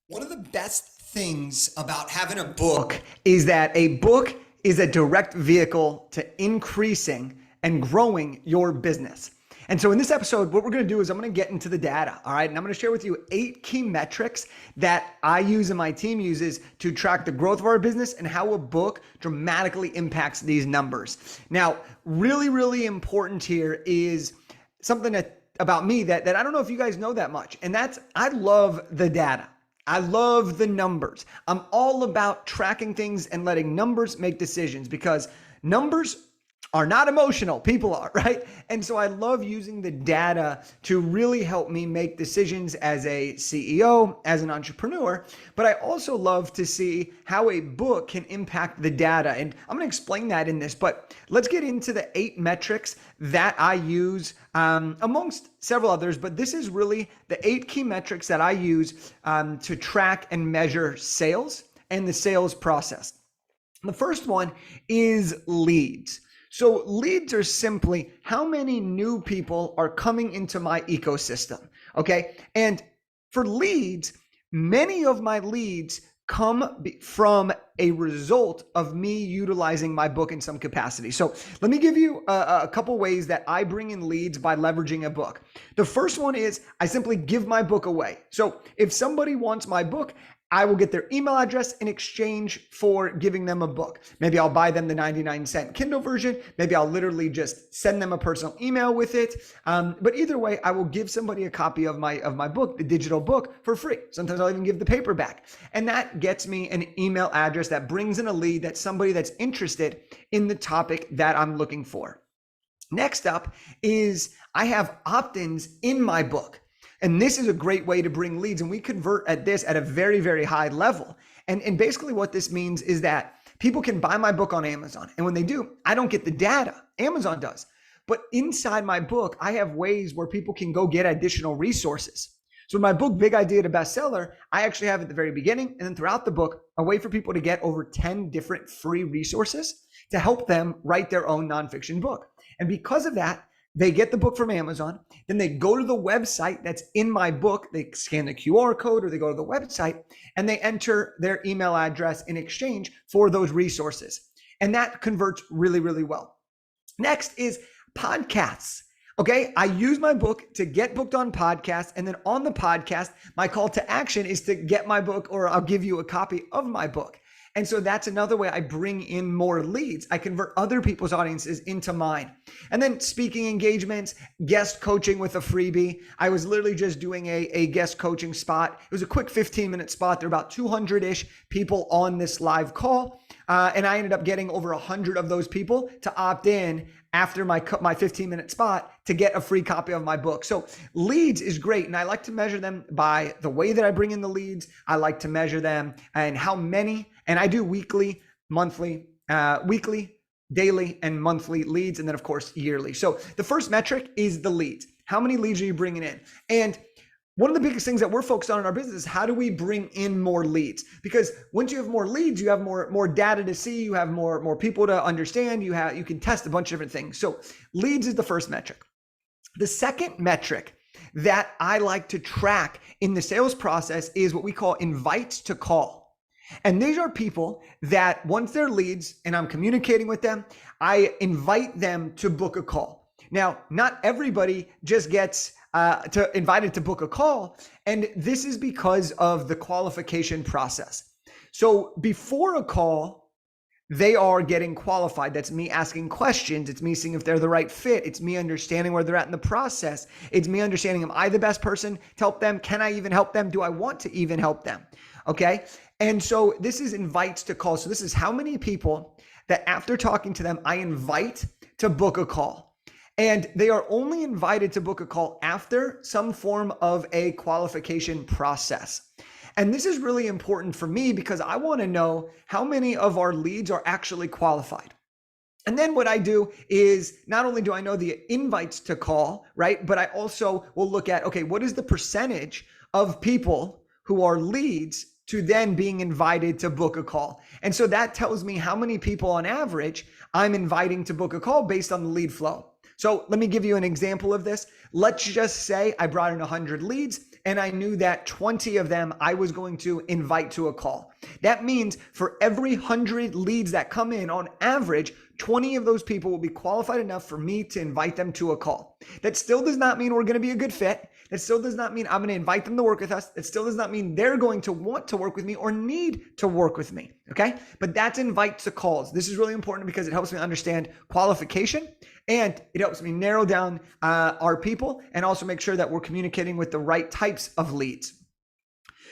One of the best things about having a book is that a book is a direct vehicle to increasing and growing your business. And so in this episode, what we're going to do is I'm going to get into the data. All right. And I'm going to share with you 8 key metrics that I use and my team uses to track the growth of our business and how a book dramatically impacts these numbers. Now, really, really important here is something about me that I don't know if you guys know that much. And that's I love the data. I love the numbers. I'm all about tracking things and letting numbers make decisions because numbers are not emotional. People are, right? And so I love using the data to really help me make decisions as a CEO, as an entrepreneur. But I also love to see how a book can impact the data. And I'm going to explain that in this, but let's get into the 8 metrics that I use amongst several others. But this is really the 8 key metrics that I use to track and measure sales and the sales process. The first one is leads. So leads are simply how many new people are coming into my ecosystem. Okay. And for leads, many of my leads come from a result of me utilizing my book in some capacity. So let me give you a couple ways that I bring in leads by leveraging a book. The first one is I simply give my book away. So if somebody wants my book, I will get their email address in exchange for giving them a book. Maybe I'll buy them the 99-cent Kindle version. Maybe I'll literally just send them a personal email with it. But either way, I will give somebody a copy of my book, the digital book, for free. Sometimes I'll even give the paperback. And that gets me an email address that brings in a lead that's somebody that's interested in the topic that I'm looking for. Next up is I have opt-ins in my book. And this is a great way to bring leads. And we convert at this at a very, very high level. And basically what this means is that people can buy my book on Amazon. And when they do, I don't get the data. Amazon does. But inside my book, I have ways where people can go get additional resources. So in my book, Big Idea to Bestseller, I actually have at the very beginning and then throughout the book, a way for people to get over 10 different free resources to help them write their own nonfiction book. And because of that, they get the book from Amazon, then they go to the website that's in my book, they scan the QR code or they go to the website and they enter their email address in exchange for those resources. And that converts really, really well. Next is podcasts. Okay, I use my book to get booked on podcasts. And then on the podcast, my call to action is to get my book or I'll give you a copy of my book. And so that's another way I bring in more leads. I convert other people's audiences into mine. And then speaking engagements, guest coaching with a freebie. I was literally just doing a guest coaching spot. It was a quick 15-minute spot. There were about 200-ish people on this live call. And I ended up getting over 100 of those people to opt in after my 15-minute spot to get a free copy of my book. So leads is great. And I like to measure them by the way that I bring in the leads. I like to measure them and how many, and I do weekly, monthly, daily, and monthly leads. And then of course, yearly. So the first metric is the leads. How many leads are you bringing in? And one of the biggest things that we're focused on in our business is how do we bring in more leads? Because once you have more leads, you have more data to see, you have more people to understand, you can test a bunch of different things. So leads is the first metric. The second metric that I like to track in the sales process is what we call invites to call. And these are people that once they're leads and I'm communicating with them, I invite them to book a call. Now, not everybody just gets invited to book a call. And this is because of the qualification process. So before a call, they are getting qualified. That's me asking questions. It's me seeing if they're the right fit. It's me understanding where they're at in the process. It's me understanding, am I the best person to help them? Can I even help them? Do I want to even help them? Okay. And so this is invites to call. So this is how many people that after talking to them, I invite to book a call. And they are only invited to book a call after some form of a qualification process. And this is really important for me because I want to know how many of our leads are actually qualified. And then what I do is not only do I know the invites to call, right? But I also will look at, okay, what is the percentage of people who are leads to then being invited to book a call? And so that tells me how many people on average I'm inviting to book a call based on the lead flow. So let me give you an example of this. Let's just say I brought in 100 leads and I knew that 20 of them I was going to invite to a call. That means for every 100 leads that come in, on average, 20 of those people will be qualified enough for me to invite them to a call. That still does not mean we're going to be a good fit. That still does not mean I'm going to invite them to work with us. It still does not mean they're going to want to work with me or need to work with me. Okay. But that's invite to calls. This is really important because it helps me understand qualification, and it helps me narrow down our people, and also make sure that we're communicating with the right types of leads.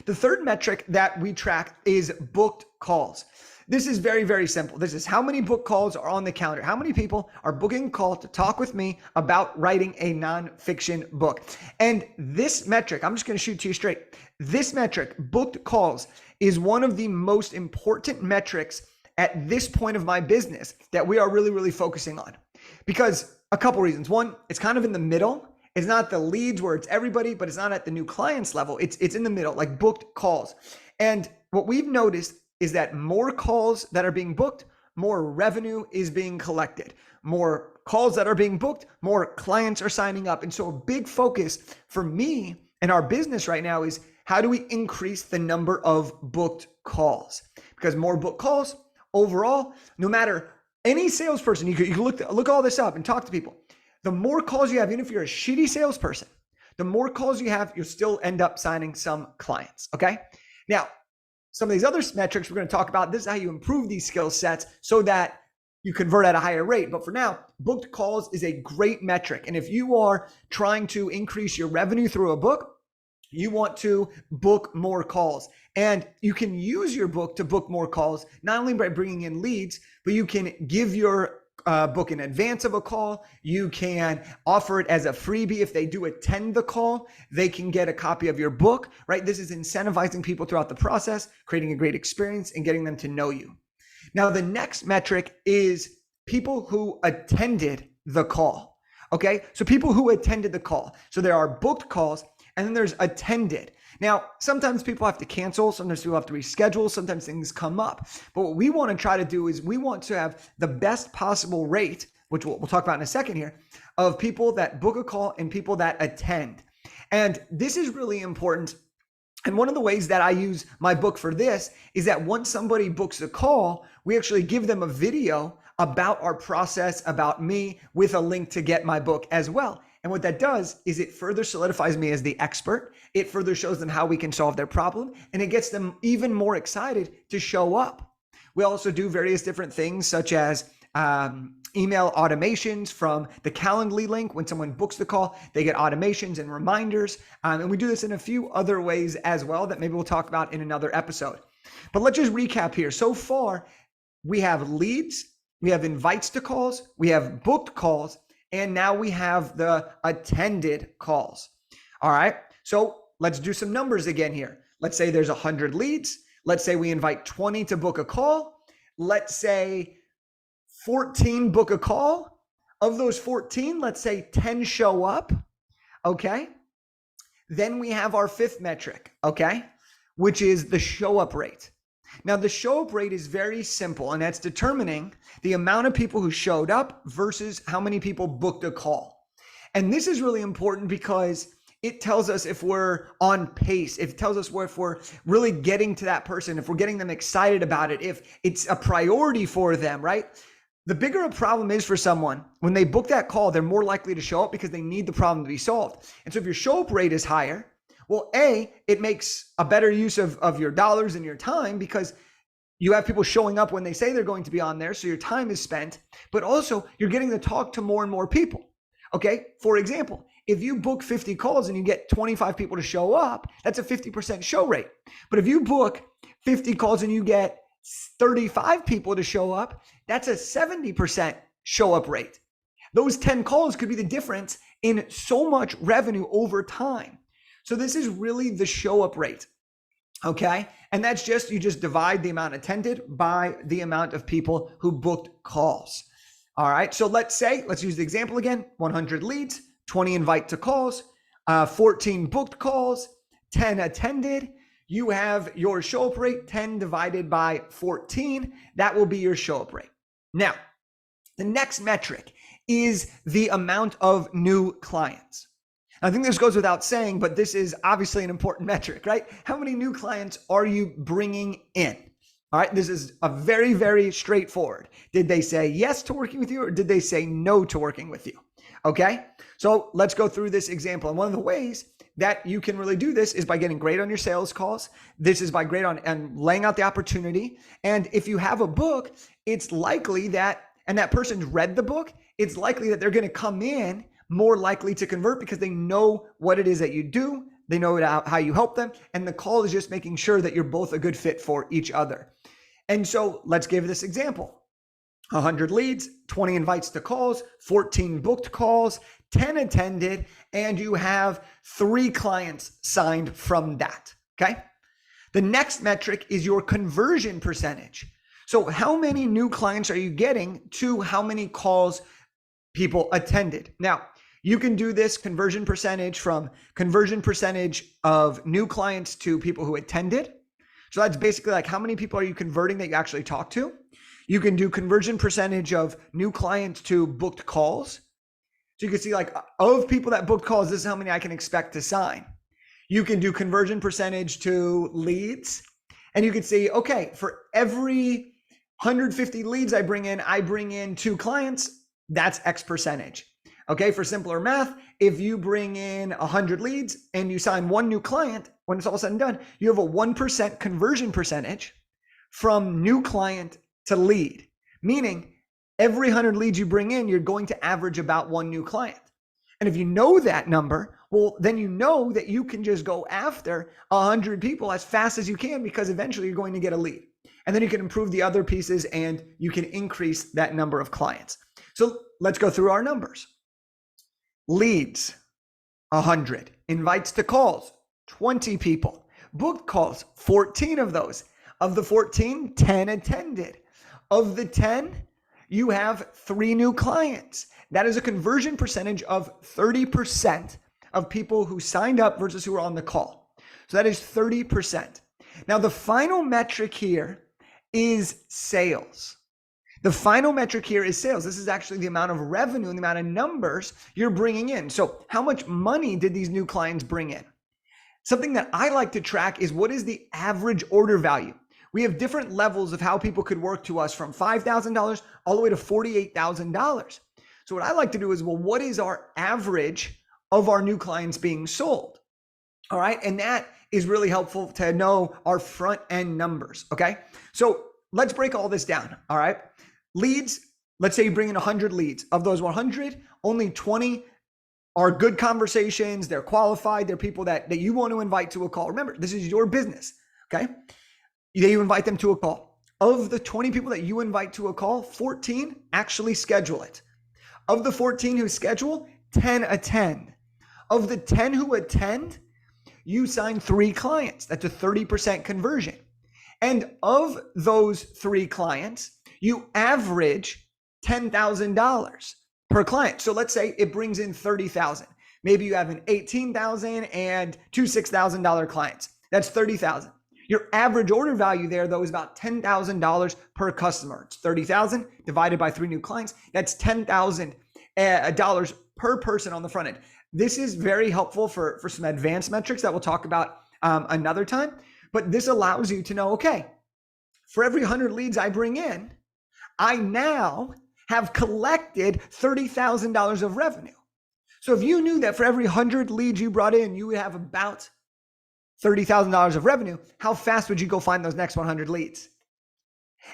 The third metric that we track is booked calls. This is very, very simple. This is how many book calls are on the calendar. How many people are booking a call to talk with me about writing a nonfiction book? And this metric, I'm just going to shoot to you straight. This metric, booked calls, is one of the most important metrics at this point of my business that we are really, really focusing on. Because a couple reasons. One, it's kind of in the middle. It's not the leads where it's everybody, but it's not at the new clients level. It's in the middle, like booked calls. And what we've noticed is that more calls that are being booked, more revenue is being collected. More calls that are being booked, more clients are signing up. And so a big focus for me and our business right now is how do we increase the number of booked calls? Because more booked calls overall, no matter any salesperson, you can look all this up and talk to people. The more calls you have, even if you're a shitty salesperson, the more calls you have, you'll still end up signing some clients. Okay. Now, some of these other metrics we're going to talk about, this is how you improve these skill sets so that you convert at a higher rate. But for now, booked calls is a great metric. And if you are trying to increase your revenue through a book, you want to book more calls. And you can use your book to book more calls, not only by bringing in leads, but you can give your book in advance of a call. You can offer it as a freebie. If they do attend the call, they can get a copy of your book, right? This is incentivizing people throughout the process, creating a great experience and getting them to know you. Now, the next metric is people who attended the call. Okay. So people who attended the call. So there are booked calls and then there's attended. Now, sometimes people have to cancel, sometimes people have to reschedule, sometimes things come up. But what we want to try to do is we want to have the best possible rate, which we'll talk about in a second here, of people that book a call and people that attend. And this is really important. And one of the ways that I use my book for this is that once somebody books a call, we actually give them a video about our process, about me, with a link to get my book as well. And what that does is it further solidifies me as the expert. It further shows them how we can solve their problem, and it gets them even more excited to show up. We also do various different things such as email automations from the Calendly link. When someone books the call, they get automations and reminders. And we do this in a few other ways as well that maybe we'll talk about in another episode. But let's just recap here. So far, we have leads, we have invites to calls, we have booked calls, and now we have the attended calls. All right. So let's do some numbers again here. Let's say there's 100 leads. Let's say we invite 20 to book a call. Let's say 14 book a call. Of those 14, let's say 10 show up. Okay. Then we have our fifth metric. Okay. Which is the show up rate. Now, the show up rate is very simple, and that's determining the amount of people who showed up versus how many people booked a call. And this is really important because it tells us if we're on pace. It tells us if we're really getting to that person, if we're getting them excited about it, if it's a priority for them, right? The bigger a problem is for someone, when they book that call, they're more likely to show up because they need the problem to be solved. And so if your show up rate is higher, well, it makes a better use of your dollars and your time because you have people showing up when they say they're going to be on there. So your time is spent, but also you're getting to talk to more and more people. Okay. For example, if you book 50 calls and you get 25 people to show up, that's a 50% show rate. But if you book 50 calls and you get 35 people to show up, that's a 70% show up rate. Those 10 calls could be the difference in so much revenue over time. So this is really the show up rate. Okay. And that's you just divide the amount attended by the amount of people who booked calls. All right. So let's use the example again, 100 leads, 20 invite to calls, 14 booked calls, 10 attended. You have your show up rate, 10 divided by 14. That will be your show up rate. Now, the next metric is the amount of new clients. I think this goes without saying, but this is obviously an important metric, right? How many new clients are you bringing in? All right, this is a very, very straightforward. Did they say yes to working with you, or did they say no to working with you? Okay, so let's go through this example. And one of the ways that you can really do this is by getting great on your sales calls. This is by great on and laying out the opportunity. And if you have a book, it's likely that, and that person's read the book, it's likely that they're going to come in more likely to convert because they know what it is that you do. They know how you help them. And the call is just making sure that you're both a good fit for each other. And so let's give this example. 100 leads, 20 invites to calls, 14 booked calls, 10 attended, and you have 3 clients signed from that, okay? The next metric is your conversion percentage. So how many new clients are you getting to how many calls people attended? Now, you can do this conversion percentage from conversion percentage of new clients to people who attended. So that's basically like how many people are you converting that you actually talk to? You can do conversion percentage of new clients to booked calls. So you can see like of people that booked calls, this is how many I can expect to sign. You can do conversion percentage to leads. And you can see, okay, for every 150 leads I bring in 2 clients, that's X percentage. Okay, for simpler math, if you bring in 100 leads and you sign 1 new client, when it's all said and done, you have a 1% conversion percentage from new client to lead, meaning every 100 leads you bring in, you're going to average about 1 new client. And if you know that number, well, then you know that you can just go after 100 people as fast as you can because eventually you're going to get a lead. And then you can improve the other pieces and you can increase that number of clients. So let's go through our numbers. Leads, 100. Invites to calls, 20 people. Booked calls, 14 of those. Of the 14, 10 attended. Of the 10, you have 3 new clients. That is a conversion percentage of 30% of people who signed up versus who were on the call. So that is 30%. Now, the final metric here is sales. The final metric here is sales. This is actually the amount of revenue and the amount of numbers you're bringing in. So how much money did these new clients bring in? Something that I like to track is what is the average order value? We have different levels of how people could work to us from $5,000 all the way to $48,000. So what I like to do is, well, what is our average of our new clients being sold? All right. And that is really helpful to know our front end numbers. Okay. So let's break all this down. All right. Leads, let's say you bring in 100 leads. Of those 100, only 20 are good conversations. They're qualified. They're people that you want to invite to a call. Remember, this is your business. Okay. You invite them to a call. Of the 20 people that you invite to a call, 14 actually schedule it. Of the 14 who schedule, 10 attend. Of the 10 who attend, you sign 3 clients. That's a 30% conversion. And of those 3 clients, you average $10,000 per client. So let's say it brings in 30,000. Maybe you have an 18,000 and 2 $6,000 clients. That's 30,000. Your average order value there, though, is about $10,000 per customer. It's 30,000 divided by 3 new clients. That's $10,000 per person on the front end. This is very helpful for some advanced metrics that we'll talk about another time. But this allows you to know, okay, for every 100 leads I bring in, I now have collected $30,000 of revenue. So if you knew that for every 100 leads you brought in, you would have about $30,000 of revenue, how fast would you go find those next 100 leads?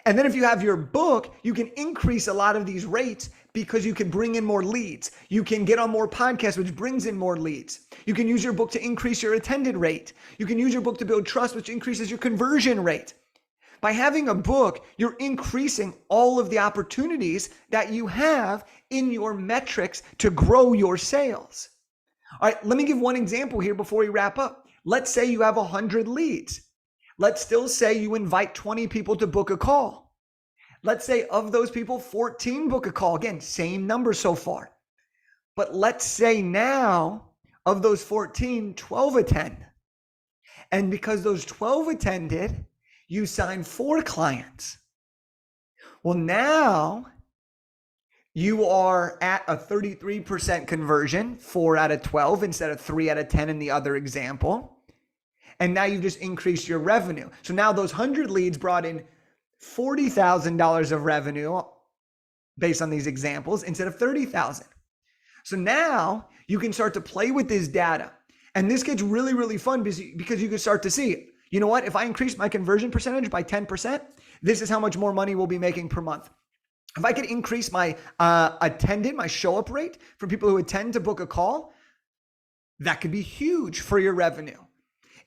And then if you have your book, you can increase a lot of these rates because you can bring in more leads. You can get on more podcasts, which brings in more leads. You can use your book to increase your attended rate. You can use your book to build trust, which increases your conversion rate. By having a book, you're increasing all of the opportunities that you have in your metrics to grow your sales. All right, let me give one example here before we wrap up. Let's say you have 100 leads. Let's still say you invite 20 people to book a call. Let's say of those people, 14 book a call. Again, same number so far. But let's say now of those 14, 12 attend. And because those 12 attended, you signed 4 clients. Well, now you are at a 33% conversion, 4 out of 12 instead of 3 out of 10 in the other example. And now you've just increased your revenue. So now those 100 leads brought in $40,000 of revenue based on these examples instead of 30,000. So now you can start to play with this data. And this gets really, really fun because you can start to see, you know what, if I increase my conversion percentage by 10%, this is how much more money we'll be making per month. If I could increase my my show up rate for people who attend to book a call, that could be huge for your revenue.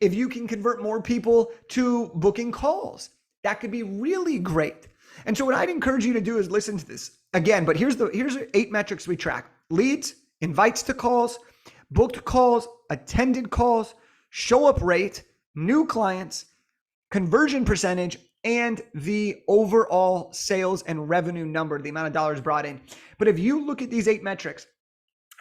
If you can convert more people to booking calls, that could be really great. And so what I'd encourage you to do is listen to this again, but here's 8 metrics we track: leads, invites to calls, booked calls, attended calls, show up rate, new clients, conversion percentage, and the overall sales and revenue number, the amount of dollars brought in. But if you look at these 8 metrics,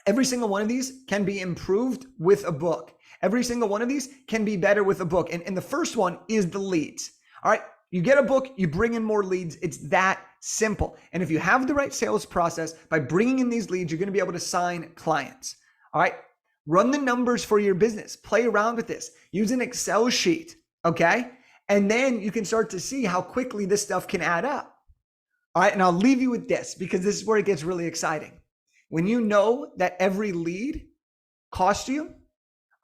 every single one of these can be improved with a book. Every single one of these can be better with a book. And the first one is the leads. All right. You get a book, you bring in more leads. It's that simple. And if you have the right sales process, by bringing in these leads, you're going to be able to sign clients. All right. Run the numbers for your business. Play around with this. Use an Excel sheet. Okay. And then you can start to see how quickly this stuff can add up. All right. And I'll leave you with this because this is where it gets really exciting. When you know that every lead costs you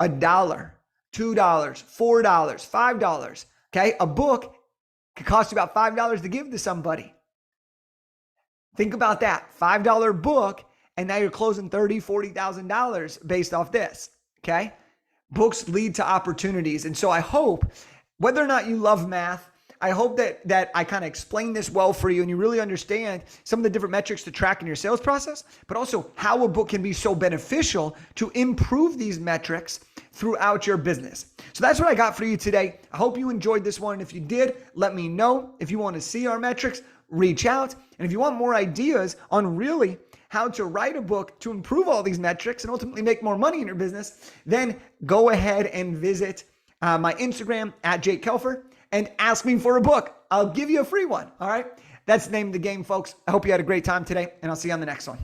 $1, $2, $4, $5, okay? A book could cost you about $5 to give to somebody. Think about that. $5 book, and now you're closing $30,000, $40,000 based off this, okay? Books lead to opportunities. And so I hope, whether or not you love math, I hope that I kind of explained this well for you and you really understand some of the different metrics to track in your sales process, but also how a book can be so beneficial to improve these metrics throughout your business. So that's what I got for you today. I hope you enjoyed this one. If you did, let me know. If you want to see our metrics, reach out. And if you want more ideas on really how to write a book to improve all these metrics and ultimately make more money in your business, then go ahead and visit my Instagram at Jake Kelfer and ask me for a book. I'll give you a free one. All right. That's the name of the game, folks. I hope you had a great time today, and I'll see you on the next one.